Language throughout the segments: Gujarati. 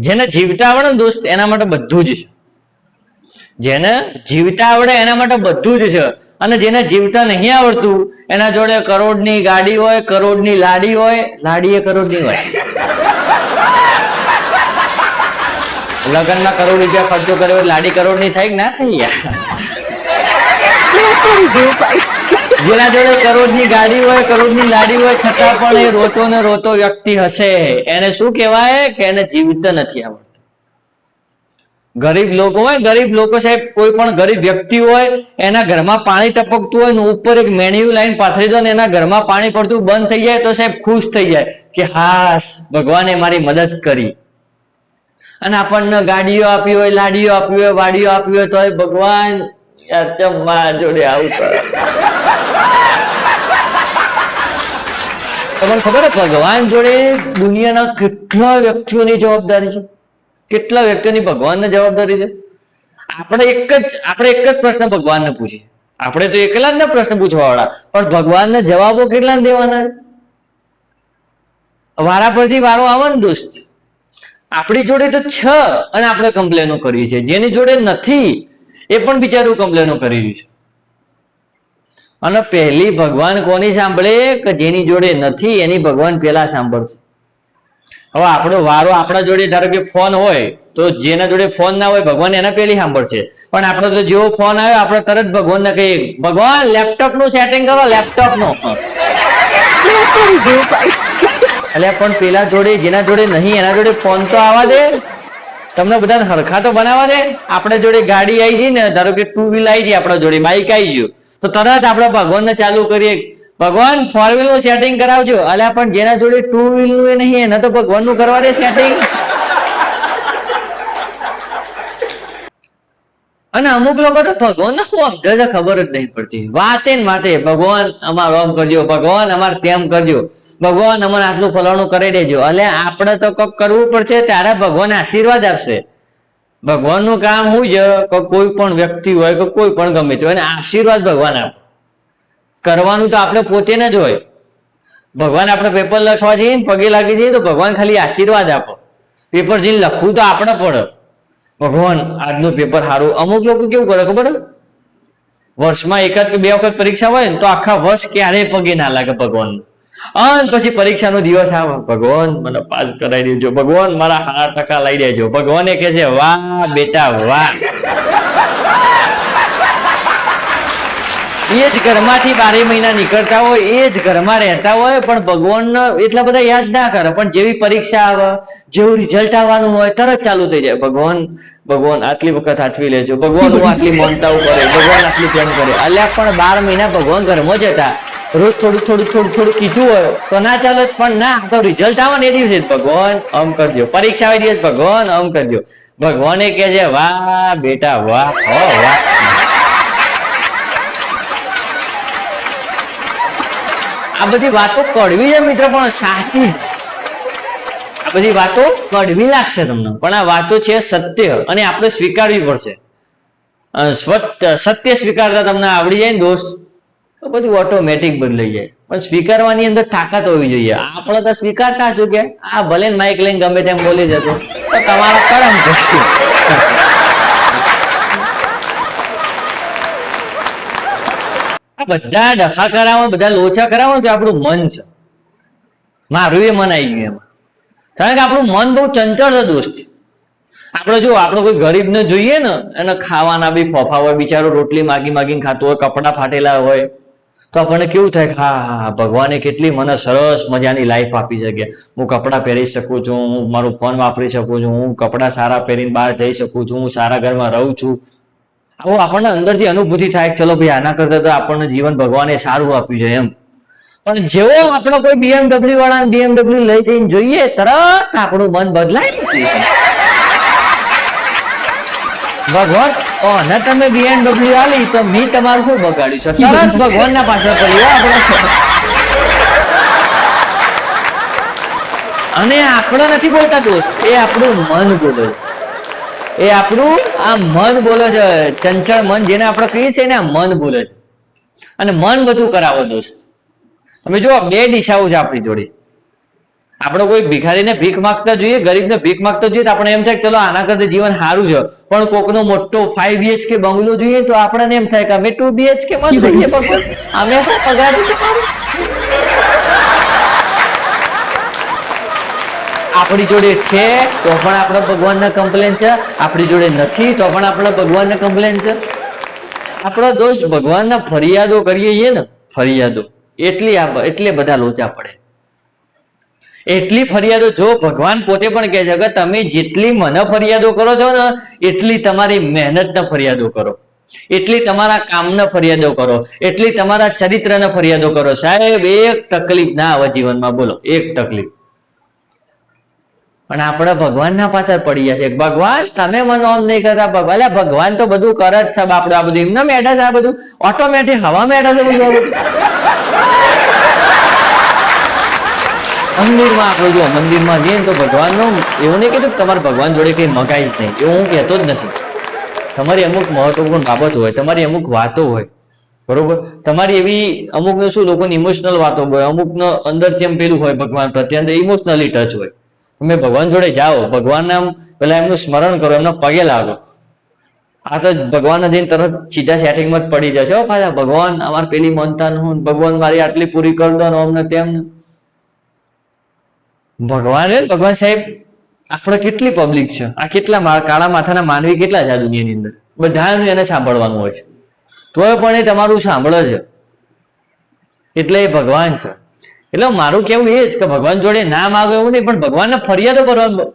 જેને જીવતા આવડે ને દોસ્ત એના માટે બધું જ છે. જેને જીવતા આવડે એના માટે બધું જ છે. અને જેને જીવતા નહીં આવડતું એના જોડે કરોડની ગાડી હોય, કરોડની લાડી હોય, લાડી એ કરોડની હોય. લગ્નમાં કરોડ રૂપિયા ખર્ચો કર્યો લાડી કરોડની થાય કે ના થઈ યાર. જેના જોડે કરોડની ગાડી હોય, કરોડની લાડી હોય, છતાં પણ એ રોતો ને રોતો વ્યક્તિ હશે, એને શું કહેવાય કે એને જીવતા નથી આવડતું. ગરીબ લોકો હોય, ગરીબ લોકો સાહેબ, કોઈ પણ ગરીબ વ્યક્તિ હોય એના ઘરમાં પાણી ટપકતું હોય ને ઉપર એક મેણિયું લાઈન પાથરી દો ને એના ઘરમાં પાણી પડતું બંધ થઈ જાય તો સાહેબ ખુશ થઈ જાય કે હાશ ભગવાને મારી મદદ કરી. અને આપણને ગાડીઓ આપી હોય, લાડીઓ આપી હોય, વાડીઓ આપી હોય તો ભગવાન જોડે આવું કરે. તમને ખબર ભગવાન જોડે દુનિયાના કેટલા વ્યક્તિઓની જવાબદારી છે, કેટલા વ્યક્તિઓની ભગવાનને જવાબદારી છે. આપણે એક જ પ્રશ્ન ભગવાનને પૂછીએ. આપણે તો એકલા જ પ્રશ્ન પૂછવા વાળા, પણ ભગવાનને જવાબો કેટલા દેવાના? વારા પરથી વારો આવે ને દોસ્ત. આપણી જોડે તો છ અને આપણે કમ્પ્લેનો કરીએ છીએ, જેની જોડે નથી એ પણ બિચારું કમ્પ્લેનો કરી રહ્યું છે. અને પહેલી ભગવાન કોની સાંભળે કે જેની જોડે નથી એની ભગવાન પેલા સાંભળશે. હવે આપણો વારો આપણા જોડે ધારો કે ફોન હોય તો જેના જોડે ફોન ના હોય ભગવાન એના પેલી સાંભળશે. પણ આપણો તો જેવો ફોન આવ્યો આપણે તરત ભગવાનને કહીએ ભગવાન લેપટોપ નું સેટિંગ કરો, લેપટોપ નું. એટલે પણ પેલા જોડે જેના જોડે નહીં એના જોડે ફોન તો આવવા દે, તમને બધાને હરખા તો બનાવવા દે. આપણે જોડે ગાડી આવી ગઈ ને, ધારો કે 2 વ્હીલ આવી ગઈ, આપણા જોડે બાઈક આવી ગયું તો તરત આપણે ભગવાનને ચાલુ કરીએ ભગવાન 4 વ્હીલ નું સેટિંગ કરાવજો. અલ્યા પણ જેના જોડે 2 વ્હીલ નું એ નહીં એને તો ભગવાન નું કરવા દે સેટિંગ. અને અમુક લોકો તો ભગવાન શું સમજે ખબર જ નહીં પડતી. વાતે ને વાતે ભગવાન અમારું આમ કરજો, ભગવાન અમારે તેમ કરજો, ભગવાન અમારે આટલું ફલાણું કરી દેજો. એટલે આપણે તો કંઈક કરવું પડશે ત્યારે ભગવાન આશીર્વાદ આપશે. ભગવાનનું કામ શું છે કે કોઈ પણ વ્યક્તિ હોય કે કોઈ પણ ગમે તે હોય એને આશીર્વાદ ભગવાન આપે. કરવાનું તો આપણે પોતે ને જ હોય. ભગવાન આપણે પેપર લખવા જઈએ ને પગે લાગી જઈએ તો ભગવાન ખાલી આશીર્વાદ આપો. પેપર જઈને લખવું તો આપણે પડે. ભગવાન આજનું પેપર સારું. અમુક લોકો કેવું કરે ખબર, વર્ષમાં 1 કે 2 વખત પરીક્ષા હોય ને તો આખા વર્ષ ક્યારેય પગે ના લાગે ભગવાન. અને પછી પરીક્ષાનો દિવસ આવે ભગવાન મને પાસ કરાવી દેજો, ભગવાન મારા 8% લઈ દેજો. ભગવાને કહે છે વાહ બેટા વાહ. એ જ ઘરમાંથી 12 મહિના નીકળતા હોય, એ જ ઘરમાં રહેતા હોય, પણ ભગવાનને એટલા બધા યાદ ના કરે. પણ જેવી પરીક્ષા આવે, જેવું રિઝલ્ટ આવવાનું હોય તરત ચાલુ થઈ જાય ભગવાન ભગવાન આટલી વખત હાથવી લેજો, ભગવાન હું આટલી મોનતાઓ કરે, ભગવાન આટલી પ્રેમ કરે. અલ્યા પણ 12 મહિના ભગવાન ઘરમાં જ હતા. રોજ થોડું કીધું હોય તો ના ચાલે, પણ ના તો રિઝલ્ટ આવે ને એ દિવસે ભગવાન આમ કરજો, પરીક્ષા આવે દિવસ ભગવાન આમ કરજો. ભગવાને કહે છે વાહ બેટા વાહ, હો વાહ. આ બધી વાતો કડવી છે મિત્ર પણ સાચી. આ બધી વાતો કડવી લાગશે તમને પણ આ વાતો છે સત્ય અને આપણે સ્વીકારવી પડશે. સત્ય સ્વીકારતા તમને આવડી જાય ને દોસ્ત તો બધું ઓટોમેટિક બદલાઈ જાય. પણ સ્વીકારવાની અંદર તાકાત હોવી જોઈએ. આપણે તો સ્વીકારતા છું કે આ ભલે માઇક લઈને ગમે તેમ બોલી જતો તો તમારો કરમ વસ્તુ. બધા ડખા કરાવો, બધા લોચા કરાવો તો આપણું મન છે. મારું એ મન આવી ગયું એમાં. કારણ કે આપણું મન બહુ ચંચળ છે દોસ્ત. આપણે જો આપણે કોઈ ગરીબને જોઈએ ને એને ખાવાના બી ફોફા હોય, બિચારો રોટલી માગીને ખાતો હોય, કપડાં ફાટેલા હોય તો આપણને કેવું થાય કે હા ભગવાને કેટલી મને સરસ મજાની લાઈફ આપી છે. હું કપડાં પહેરી શકું છું, હું મારું ફોન વાપરી શકું છું, હું કપડાં સારા પહેરીને બહાર જઈ શકું છું, હું સારા ઘરમાં રહું છું. આવું આપણને અંદરથી અનુભૂતિ થાય કે ચલો ભાઈ આના કરતા તો આપણને જીવન ભગવાને સારું આપ્યું છે એમ. પણ જેવો આપણો કોઈ BMW વાળા BMW લઈ જઈને જોઈએ તરત આપણું મન બદલાય નથી. ભગવાન અને તમે BMW આલી તો મેં તમારું શું બગાડ્યું છે, તરત ભગવાનના પાછળ પડી આપણે. અને આપણે નથી બોલતા દોસ્ત, એ આપણું મન બોલે છે. એ આપણું આ મન બોલે છે, ચંચળ મન જેને આપણે કહીએ છીએ ને આ મન બોલે છે. અને મન બધું કરાવો દોસ્ત. તમે જુઓ 2 દિશાઓ છે આપણી જોડે. આપણે કોઈ ભિખારીને ભીખ માંગતા જોઈએ, ગરીબને ભીખ માંગતા જોઈએ તો આપણે એમ થાય ચલો આના કરતા જીવન સારું છે, પણ કોકનો મોટો 5 BHK બંગલો જોઈએ તો આપણને એમ થાય કે અમે 2 BHK માં રહીએ ભગવાન, અમે પગાર આપણી જોડે છે તો પણ આપણે ભગવાનને કમ્પ્લેન છે, આપણી જોડે નથી તો પણ આપણે ભગવાનને કમ્પ્લેન છે. આપણો દોષ ભગવાનના ફરિયાદો કરીએ ને, ફરિયાદો એટલે બધા લોચા પડે. એટલી ફરિયાદો જો ભગવાન પોતે પણ કહે છે કે તમે જેટલી મને ફરિયાદો કરો છો ને એટલી તમારી મહેનતના ફરિયાદો કરો, એટલી તમારા કામના ફરિયાદો કરો, એટલી તમારા ચરિત્રના ફરિયાદો કરો. સાહેબ એક તકલીફ ના આવે જીવનમાં, બોલો એક તકલીફ. પણ આપણે ભગવાનના પાછળ પડી જશે, ભગવાન તમે મને ઓમ નહીં કરતા, ભગવાન તો બધું કરે જ છે. આપણે આ બધું એમને મેળા છે, આ બધું ઓટોમેટિક હવા મેળા છે બધું. મંદિરમાં આપણે જો મંદિરમાં જઈએ તો ભગવાનનું એવું નહીં કીધું તમારે ભગવાન જોડે કઈ મગાઈ જ નહીં, એવું હું કહેતો જ નથી. તમારી અમુક મહત્વપૂર્ણ બાબત હોય, તમારી અમુક વાતો હોય, બરોબર, તમારી એવી અમુક શું લોકોની ઇમોશનલ વાતો હોય, અમુકનો અંદર જેમ પેલું હોય ભગવાન પ્રત્યે અંદર ઇમોશનલી ટચ હોય. તમે ભગવાન જોડે જાઓ, ભગવાનના પેલા એમનું સ્મરણ કરો, એમના પગે લાગો. આ તો ભગવાન જઈને તરત સીધા સેટિંગમાં જ પડી જશે. પાછા ભગવાન અમારે પેલી માનતા હું, ભગવાન મારી આટલી પૂરી કરી દો ને અમને તેમ. ભગવાન સાહેબ આપણે કેટલી પબ્લિક છે, આ કેટલા કાળા માથાના માનવી કેટલા છે આ દુનિયાની અંદર, બધાનું એને સાંભળવાનું હોય છે, તોય પણ એ તમારું સાંભળે છે એટલે એ ભગવાન છે. એટલે મારું કેવું એ જ કે ભગવાન જોડે ના માગો એવું નહીં, પણ ભગવાનને ફરિયાદો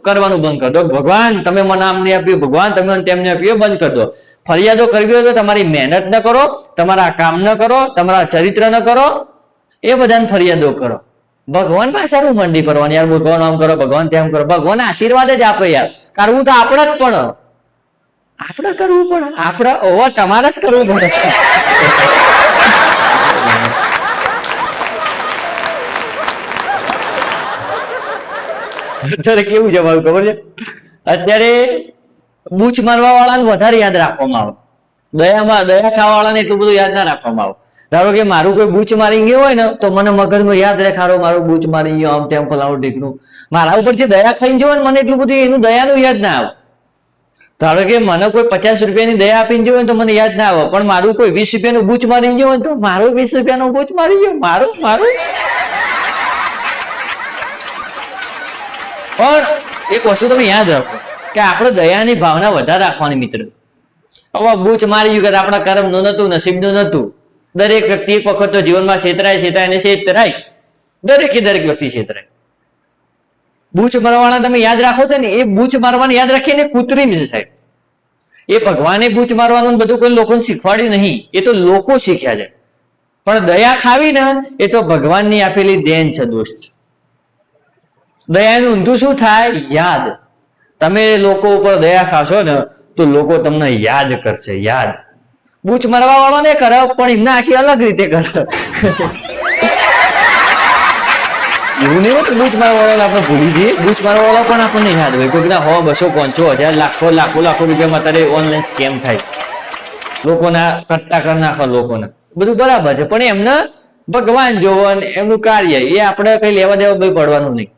કરવાનું બંધ કરી દો. ભગવાન તમે મને આમ નહીં આપ્યું, ભગવાન તમે મને તેમ નહીં આપ્યું, બંધ કરી દો. ફરિયાદો કરવી હોય તો તમારી મહેનત ન કરો, તમારા કામ ન કરો, તમારા ચરિત્ર ન કરો, એ બધાને ફરિયાદો કરો. ભગવાન પાછળ મંડી કરવાની યાર, ભગવાન આમ કરો, ભગવાન તેમ કરો. ભગવાન આશીર્વાદ જ આપે યાર, કરવું તો આપણે જ પણ આપણે કરવું પડે, આપણે ઓવર તમારે જ કરવું પડે. અત્યારે કેવું છે મારું ખબર છે, અત્યારે બૂચ મારવા વાળાને વધારે યાદ રાખવામાં આવે, દયા ખાવા વાળાને એટલું બધું યાદ ના રાખવામાં આવે. ધારો કે મારું કોઈ બૂચ મારી ગયું હોય ને તો મને મગજમાં યાદ રહે, ખારો મારું બૂચ મારી ગયો આમ તેમ ફલાણું ઢીકનું. મારા ઉપર જે દયા ખાઈને જવું ને મને એટલું બધું એનું દયાનું યાદ ના આવે. ધારો કે મને કોઈ 50 રૂપિયાની દયા આપીને જવું તો મને યાદ ના આવે, પણ મારું કોઈ 20 રૂપિયાનું બૂચ મારી ગયું હોય તો મારું 20 રૂપિયાનું બૂચ મારી ગયું મારું. પણ એક વસ્તુ તમે યાદ રાખો કે આપણે દયાની ભાવના વધારે રાખવાની મિત્ર. હવે બૂચ મારી ગયું કે આપણા કર્મનું નતું, નસીબનું નતું. દરેક વ્યક્તિ એક વખત તો જીવનમાં છેતરાય ને છેતરાય, દરેક વ્યક્તિ છેતરાય. બૂચ મારવાના તમે યાદ રાખો છો ને, એ બૂચ મારવાનું યાદ રાખીને કૂતરી છે સાહેબ. એ ભગવાને બૂચ મારવાનું બધું કોઈ લોકોને શીખવાડ્યું નહીં, એ તો લોકો શીખ્યા છે. પણ દયા ખાવી ને એ તો ભગવાનની આપેલી દેન છે દોસ્ત. દયાનું ઊંધું શું થાય? યાદ. તમે લોકો ઉપર દયા ખાશો ને તો લોકો તમને યાદ કરશે, યાદ. બૂચ મારવા વાળો ને કરે પણ એમને આખી અલગ રીતે કરે. એવું નહીં હોતું બૂચ મારવા વાળા આપણે ભૂલી જઈએ, બૂચ મારવા વાળા પણ આપણને યાદ હોય. કોઈકના 100, 200, 500, 1000, લાખો રૂપિયામાં અત્યારે ઓનલાઈન સ્કેમ થાય, લોકોના કટ્ટા કરી નાખો લોકોના, બધું બરાબર છે. પણ એમને ભગવાન જોવો એમનું કાર્ય, એ આપણે કઈ લેવા દેવા ભાઈ પડવાનું નહીં.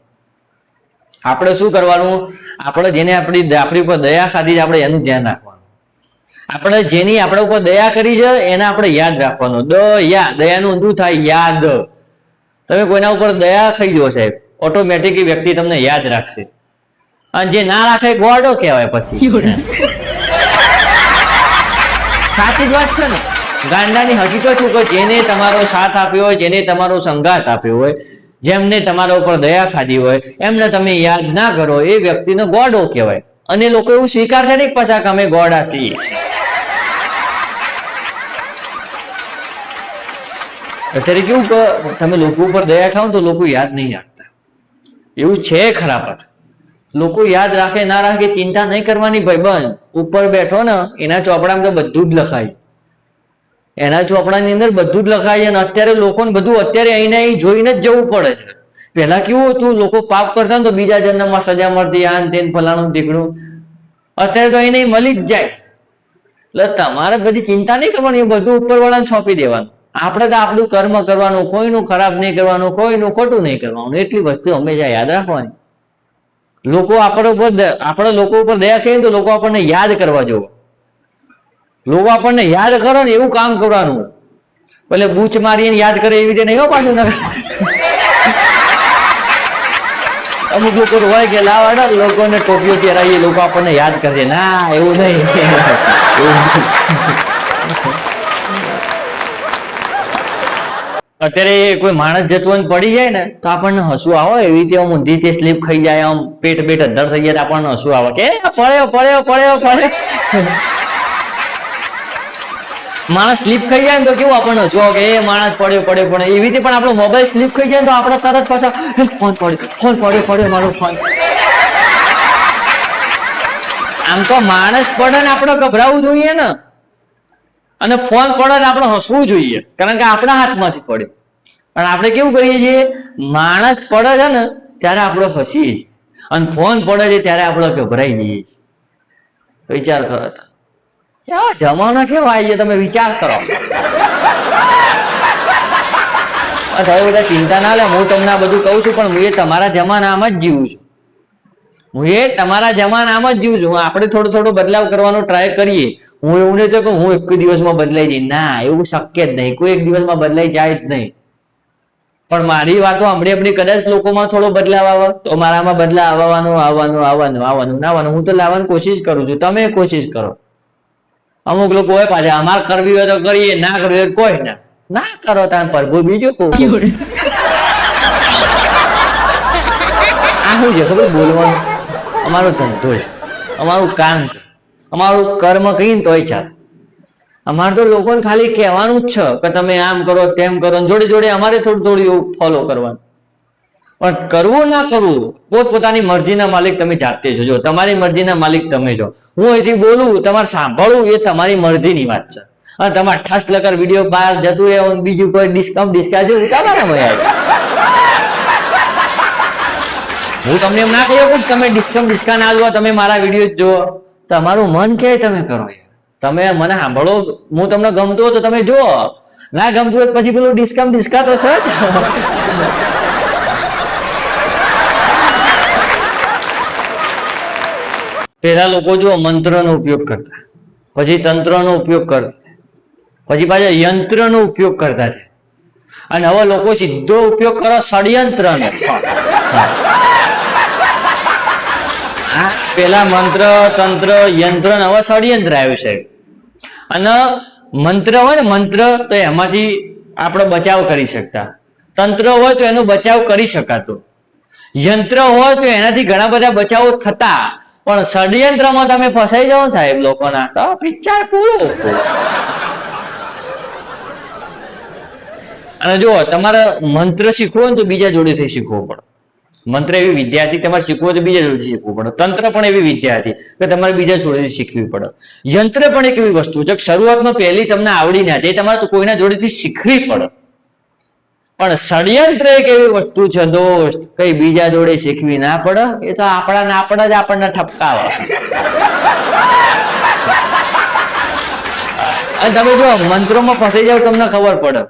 આપણે શું કરવાનું? આપણે જેને આપણી ઉપર દયા ખાધી છે આપણે એનું ધ્યાન રાખવાનું. આપણે જેની આપણા ઉપર દયા કરી છે એને આપણે યાદ રાખવાનું. દયાનું ઊંધું થાય યાદ. તમે કોઈના ઉપર દયા ખાઈ જો સાહેબ, ઓટોમેટિક વ્યક્તિ તમને યાદ રાખશે. અને જે ના રાખે ગોડો કહેવાય પછી. સાચી જ વાત છે ને, ગાંડાની હકીકત શું કે જેને તમારો સાથ આપ્યો હોય, જેને તમારો સંગાત આપ્યો હોય, જેમને તમારા ઉપર દયા ખાધી હોય એમને તમે યાદ ના કરો, એ વ્યક્તિનો ગોડો કહેવાય. અને લોકો એવું સ્વીકારશે નહીં પાછા કે અમે ગોડા છીએ. અત્યારે કેવું કે તમે લોકો ઉપર દયા ખાવ તો લોકો યાદ નહીં રાખતા, એવું છે ખરા. લોકો યાદ રાખે ના રાખે ચિંતા નહીં કરવાની ભાઈબંધ. ઉપર બેઠો ને એના ચોપડામાં તો બધું જ લખાય, એના ચોપડાની અંદર બધું જ લખાય. અને અત્યારે લોકોને બધું અત્યારે અહીં જોઈને જ જવું પડે છે. પહેલા કેવું હતું, લોકો પાપ કરતા ને તો બીજા જન્મમાં સજા મળતી, આન તેન ફલાણું ઢીકણું. અત્યારે તો અહીં મળી જ જાય. એટલે તમારે બધી ચિંતા નહીં કરવાની, એ બધું ઉપરવાળાને સોંપી દેવાનું. આપણે તો આપણું કર્મ કરવાનું, કોઈનું ખરાબ નહીં કરવાનું, કોઈનું ખોટું નહીં કરવાનું, એટલી વસ્તુ હંમેશા યાદ રાખવાની. લોકો આપણે લોકો ઉપર દયા કરીએ તો લોકો આપણને યાદ કરવા જોવો. લોકો આપણને યાદ કરો ને એવું કામ કરવાનું. એટલે બૂચ મારીને યાદ કરે એવી રીતે નહીં પાછું ના. અમુક લોકો હોય કે લાવાડા લોકોને ટોપીઓ પહેરાવીએ, લોકો આપણને યાદ કરશે. ના, એવું નહીં. અત્યારે કોઈ માણસ જતો પડી જાય ને તો આપણને હસવું આવે. એવી રીતે આમ ઊંધી તે સ્લીપ ખાઈ જાય, આમ પેટ અધર થઈ જાય, આપણને હસવું આવે કે પડ્યો. માણસ સ્લીપ ખાઈ જાય ને તો કેવું આપણને હસવું આવે કે એ માણસ પડ્યો. પણ એવી રીતે પણ આપણો મોબાઈલ સ્લીપ ખાઈ જાય તો આપણે તરત પાછા ફોન પડ્યો મારો ફોન. આમ તો માણસ પડે ને આપણે ગભરાવું જોઈએ ને, અને ફોન પડે ને આપણે હસવું જોઈએ, કારણ કે આપણા હાથમાંથી પડે. પણ આપણે કેવું કરીએ છીએ, માણસ પડે છે ને ત્યારે આપણે હસીએ છીએ, અને ફોન પડે છે ત્યારે આપણે ગભરાઈ જઈએ છીએ. વિચાર કરો તો જમાનો કેવો આવી ગયો, તમે વિચાર કરો. હવે બધા ચિંતા ના લે, હું તમને આ બધું કહું છું, પણ હું એ તમારા જમાનામાં જ જીવું છું. આપણે થોડો બદલાવ કરવાનો ટ્રાય કરીએ. હું એવું નહીં તો કે હું એક દિવસમાં બદલાઈ જઈ, ના, એવું શક્ય જ નહીં. કોઈ એક દિવસમાં બદલાઈ જાય જ નહીં. પણ મારી વાતો હમણાં કદાચ લોકોમાં થોડો બદલાવ આવે તો મારામાં બદલાવ આવવાનું. હું તો લાવવાની કોશિશ કરું છું, તમે કોશિશ કરો. અમુક લોકો હોય પાછા અમારે કરવી હોય તો કરીએ, ના કરવી હોય કોઈ ના કરો. તાર પ્રભુ બીજું કહું આ શું છે ખબર, બોલવાનું અમારો ધંધો છે, અમારું કામ છે, અમારું કર્મ કહીને તોય ચાલે. અમારે તો લોકોને ખાલી કહેવાનું જ છે કે તમે આમ કરો તેમ કરો, જોડે જોડે અમારે થોડું એવું ફોલો કરવાનું. પણ કરવું ના કરવું પોતપોતાની મરજીના માલિક તમે જાતે છો. તમારી મરજીના માલિક તમે છો. હું અહીંથી બોલું, તમારે સાંભળવું એ તમારી મરજીની વાત છે. અને તમારે ઠાસ લકર વિડીયો બહાર જતું રહે, બીજું કોઈ ડિસ્કશન ઉતારવાના. હું તમને એમ ના કહ્યું કે તમે ડિસ્કા ના લો, તમે મારા વિડીયો જુઓ. તમારું મન કે તમે કરો. તમે મને સાંભળો, હું તમને ગમતું હોય તો તમે જુઓ, ના ગમતું હોય પછી પેલું ડિસ્કા તો છે જ. પેલા લોકો જો મંત્રનો ઉપયોગ કરતા, પછી તંત્રનો ઉપયોગ કરતા, પછી પાછા યંત્રનો ઉપયોગ કરતા છે. અને હવે લોકો સીધો ઉપયોગ કરો ષડયંત્રનો. પેલા મંત્ર, તંત્ર, યંત્ર, હવે ષડયંત્ર આવ્યું છે. અને મંત્ર હોય ને, મંત્ર તો એમાંથી આપણે બચાવ કરી શકતા, તંત્ર હોય તો એનો બચાવ કરી શકાતો, યંત્ર હોય તો એનાથી ઘણા બધા બચાવો થતા. પણ ષડયંત્રમાં તમે ફસાઈ જાઓ સાહેબ લોકોના, તો પિક્ચર પૂરું. અને જો તમારે મંત્ર શીખવો ને તો બીજા જોડેથી શીખવો પડે. મંત્ર એવી વિદ્યા હતી, તમારે શીખવું હોય તો બીજા જોડેથી શીખવું પડે. તંત્ર પણ એવી વિદ્યા હતી કે તમારે બીજા જોડેથી શીખવી પડે. યંત્ર પણ એક એવી વસ્તુ છે શરૂઆતમાં પહેલી તમને આવડી ના જાય, તમારે તો કોઈના જોડેથી શીખવી પડે. પણ ષડયંત્ર એક એવી વસ્તુ છે દોસ્ત, કઈ બીજા જોડે શીખવી ના પડે. એ તો આપણા જ આપણને ઠપકાવે. અને તમે જો મંત્રોમાં ફસાઈ જાવ તમને ખબર પડે,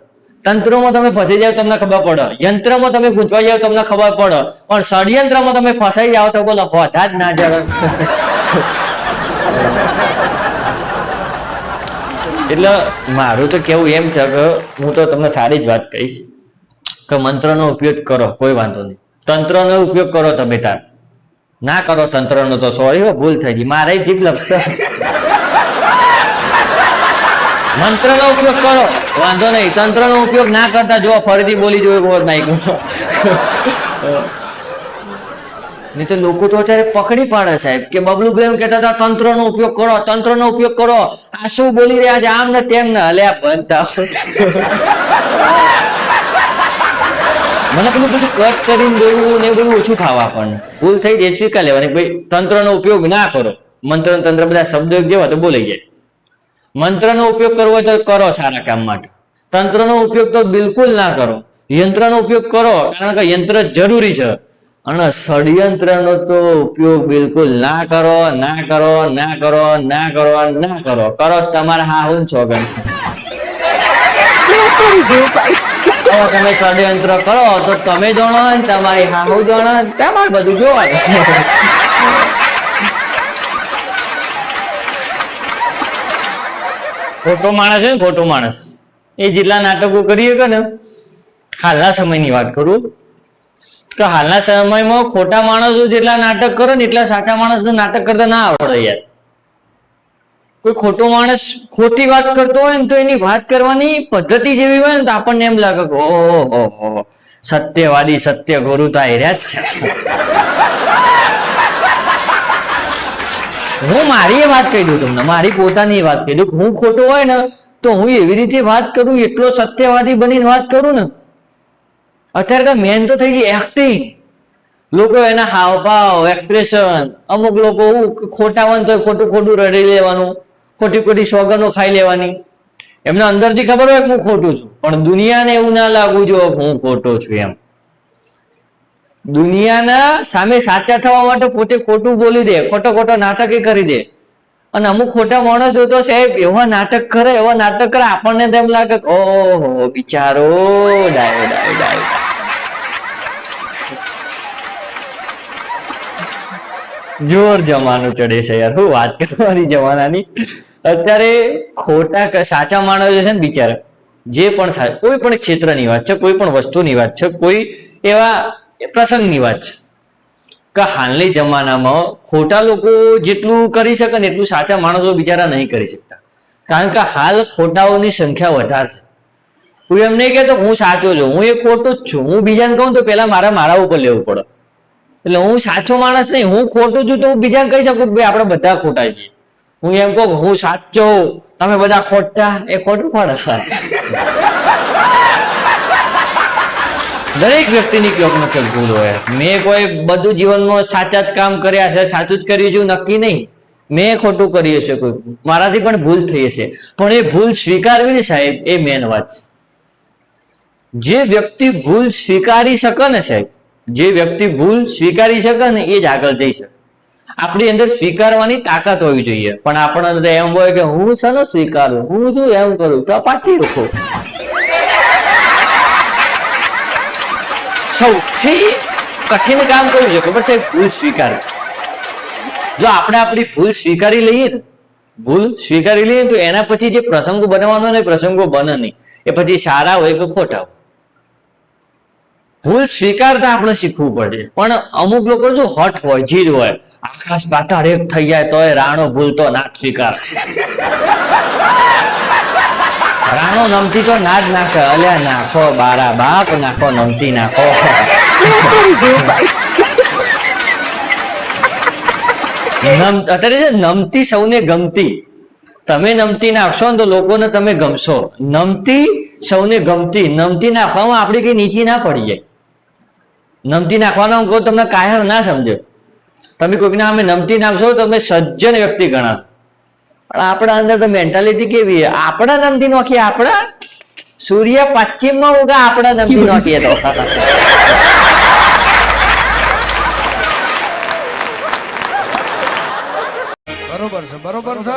તંત્રોમાં તમે ફસાઈ જાવ તમને ખબર પડે, યંત્રમાં તમે ગૂંચવાઈ જાવ તમને ખબર પડે, પણ ષડયંત્રમાં તમે ફસાઈ જાવ તો બોલો હોતા જ ના જરા. એટલે મારું તો કેવું એમ છે કે હું તો તમને સારી જ વાત કહીશ કે મંત્રનો ઉપયોગ કરો, કોઈ વાંધો નહીં. તંત્રનો ઉપયોગ કરો તમે તાર, ના કરો તંત્રનો તો સોરી હો, ભૂલ થઈ ગઈ, મારે જીભ લપસે. મંત્રનો ઉપયોગ કરો વાંધો નહીં, તંત્રનો ઉપયોગ ના કરતા. જો ફરીથી બોલી જોયું નાખ્યું. નહીં તો લોકો તો અત્યારે પકડી પાડે સાહેબ કે બબલુ ભાઈ એમ કહેતા હતા તંત્રનો ઉપયોગ કરો, તંત્રનો ઉપયોગ કરો. આ શું બોલી રહ્યા છે, આમ ને તેમ ને. હલે બનતા મને પેલું બધું કટ કરીને દેવું ને બધું ઓછું ખાવા. આપણને ભૂલ થઈ જાય સ્વીકાર લેવાની, ભાઈ તંત્રનો ઉપયોગ ના કરો. મંત્ર તંત્ર બધા શબ્દો જેવા તો બોલાઈ જાય. મંત્રનો ઉપયોગ કરવો હોય તો કરો સારા કામ માટે, તંત્રનો ઉપયોગ તો બિલકુલ ના કરો. યંત્રનો ઉપયોગ કરો કારણ કે યંત્ર જરૂરી છે, અને ષડયંત્રનો તો ઉપયોગ બિલકુલ ના કરો, ના કરો, ના કરો, ના કરો, ના કરો. કરો તમારા હા હું છો ગણ. હવે તમે ષડયંત્ર કરો તો તમે જાણો ને તમારી હાહુ જાણો ને તમારે બધું જોવાનું. ખોટો માણસ છે ને, ખોટો માણસ એ જેટલા નાટકો કરીએ કે ને, હાલના સમયની વાત કરું કે હાલના સમયમાં ખોટા માણસો જેટલા નાટક કરે ને એટલા સાચા માણસને નાટક કરતા ના આવડે યાર. કોઈ ખોટો માણસ ખોટી વાત કરતો હોય ને તો એની વાત કરવાની પદ્ધતિ જેવી હોય ને તો આપણને એમ લાગે કે ઓહો સત્યવાદી સત્ય ગુરુ તો આયર્યા જ છે. હું મારી વાત કહી દઉં તમને, મારી પોતાની વાત કહી દઉં. હું ખોટો હોય ને તો હું એવી રીતે વાત કરું, એટલો સત્યવાદી બનીને વાત કરું ને. અત્યારે તો મેન તો થઈ ગઈ એક્ટિંગ. લોકો એના હાવભાવ એક્સપ્રેશન, અમુક લોકો ખોટા હોય તો ખોટું ખોટું રડી લેવાનું, ખોટી ખોટી સોગંદો ખાઈ લેવાની. એમને અંદરથી ખબર હોય કે હું ખોટું છું, પણ દુનિયાને એવું ના લાગવું જો હું ખોટો છું એમ. દુનિયાના સામે સાચા થવા માટે પોતે ખોટું બોલી દે, ખોટો ખોટો નાટક કરી દે. અને અમુક ખોટા માણસો તો સાહેબ એવા નાટક કરે, આપણને તેમ લાગે ઓહો બિચારો ડાયો ડાયો ડાયો. જોર જમાનું ચડે છે યાર, શું વાત કરવાની જમાનાની. અત્યારે ખોટા સાચા માણસો છે ને બિચારા, જે પણ કોઈ પણ ક્ષેત્રની વાત છે, કોઈ પણ વસ્તુની વાત છે, કોઈ એવા પ્રસંગની વાત છે કે હાલની જમાનામાં ખોટા લોકો જેટલું કરી શકે ને એટલું સાચા માણસો બિચારા નહીં કરી શકતા. કારણ કે હાલ ખોટાઓની સંખ્યા વધારે છે. હું એમ નહીં કહેતો હું સાચો છું, હું એ ખોટો જ છું. હું બીજાને કહું તો પેલા મારા ઉપર લેવું પડે. એટલે હું સાચો માણસ નહીં, હું ખોટું છું તો હું બીજાને કહી શકું કે ભાઈ આપણે બધા ખોટા છીએ. હું એમ કહું હું સાચો તમે બધા ખોટા, એ ખોટું પડે. દરેક વ્યક્તિની ક્યાંક ને ક્યાંક ભૂલ હોય. મેં કોઈ બધું જીવનમાં સાચા જ કામ કર્યા છે, સાચું જ કર્યું છે નક્કી નહીં. મેં ખોટું કર્યું છે, કોઈ મારાથી પણ ભૂલ થઈ હશે, પણ એ ભૂલ સ્વીકારવી ને સાહેબ, એ મેન વાત છે. જે વ્યક્તિ ભૂલ સ્વીકારી શકે ને સાહેબ, જે વ્યક્તિ ભૂલ સ્વીકારી શકે ને એ જ આગળ જઈ શકે. આપણી અંદર સ્વીકારવાની તાકાત હોવી જોઈએ, પણ આપણને એમ હોય કે હું શાનો સ્વીકારું, હું શું એમ કરું, તો પાછી રાખો. સૌથી કઠિન કામ કયું છે ખબર છે? ભૂલ સ્વીકાર. જો આપણે આપણી ભૂલ સ્વીકારી લઈએ ને, ભૂલ સ્વીકારી લઈએ તો એના પછી જે પ્રસંગો બનવાનો ને પ્રસંગો બને નહીં. એ પછી સારા હોય કે ખોટા હોય. ભૂલ સ્વીકારતા આપણે શીખવું પડશે. પણ અમુક લોકો જો હઠ હોય, જીદ હોય, આકાશ પાતાળ એક થઈ જાય તો રાણો ભૂલતો ના જ સ્વીકાર. રાણો નમતી તો ના જ નાખે. અલ્યા નાખો બારા બાપ, નાખો નમતી નાખો. અત્યારે છે નમતી સૌને ગમતી. તમે નમતી નાખશો ને તો લોકોને તમે ગમશો. નમતી સૌને ગમતી. નમતી નાખવામાં આપડી કઈ નીચી ના પડી જાય. નમતી નાખવાનો કહો તમને કાયર ના સમજો. તમે કોઈકના અમે નમતી નાખશો તો તમે સજ્જન વ્યક્તિ ગણાશો. પણ આપણા અંદર તો મેન્ટાલિટી કેવી? આપણા નમતી નોખીએ. આપણા સૂર્ય પશ્ચિમમાં ઉગા, આપણા નમતી નોખીએ તો. બરોબર છે.